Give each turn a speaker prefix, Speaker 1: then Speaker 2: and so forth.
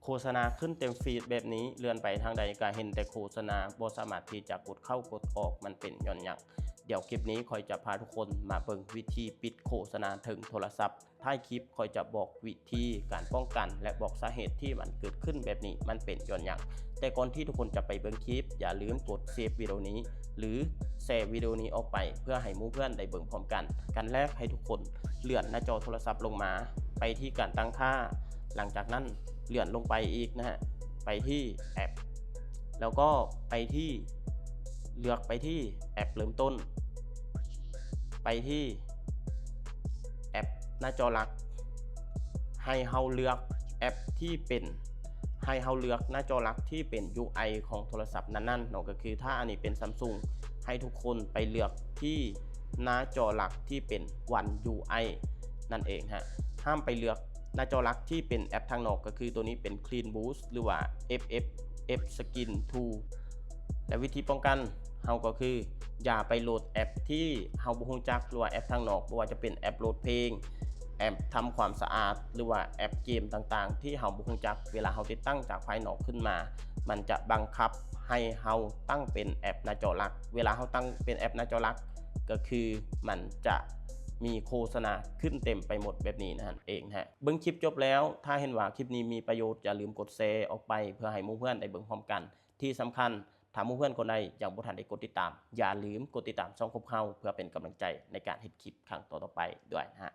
Speaker 1: โฆษณาขึ้นเต็มฟีดแบบนี้เลื่อนไปทางใดก็เห็นแต่โฆษณาบ่สามารถที่จะกดเข้ากดออกมันเป็นย้อนหยังเดี๋ยวคลิปนี้คอยจะพาทุกคนมาเบิ่งวิธีปิดโฆษณาถึงโทรศัพท์ท้ายคลิปคอยจะบอกวิธีการป้องกันและบอกสาเหตุที่มันเกิดขึ้นแบบนี้มันเป็นย้อนหยังแต่ก่อนที่ทุกคนจะไปเบิ่งคลิปอย่าลืมกดเซฟวิดีโอนี้หรือแชร์วิดีโอนี้ออกไปเพื่อให้หมู่เพื่อนได้เบิ่งพร้อมกันกันแรกให้ทุกคนเลื่อนหน้าจอโทรศัพท์ลงมาไปที่การตั้งค่าหลังจากนั้นเลื่อนลงไปอีกนะฮะไปที่แอปแล้วก็ไปที่เลือกไปที่แอปเริ่มต้นไปที่แอปหน้าจอหลักให้เฮาเลือกแอปที่เป็นให้เฮาเลือกหน้าจอหลักที่เป็น UI ของโทรศัพท์นั้นๆเนาะก็คือถ้าอันนี้เป็น Samsung ให้ทุกคนไปเลือกที่หน้าจอหลักที่เป็น One UI นั่นเองฮะห้ามไปเลือกหน้าจอหลักที่เป็นแอปทางนอกก็คือตัวนี้เป็น Clean Boost หรือว่า F Skin 2และวิธีป้องกันเฮาก็คืออย่าไปโหลดแอปที่เฮาบ่ฮู้จักหรือว่าแอปทางนอกบ่ว่าจะเป็นแอปโหลดเพลงแอปทำความสะอาดหรือว่าแอปเกมต่างๆที่เฮาบ่ฮู้จักเวลาเฮาติดตั้งจากภายนอกขึ้นมามันจะบังคับให้เฮาตั้งเป็นแอปหน้าจอหลักเวลาเฮาตั้งเป็นแอปหน้าจอหลักก็คือมันจะมีโฆษณาขึ้นเต็มไปหมดแบบนี้นั่นเองฮะเบิ่งคลิปจบแล้วถ้าเห็นว่าคลิปนี้มีประโยชน์อย่าลืมกดแชร์ออกไปเพื่อให้หมู่เพื่อนได้เบิ่งพร้อมกันที่สำคัญถ้าหมู่เพื่อนคนใดยังบ่ทันได้กดติดตามอย่าลืมกดติดตามช่องคบเฮาเพื่อเป็นกำลังใจในการเฮ็ดคลิปครั้งต่อๆไปด้วยนะฮะ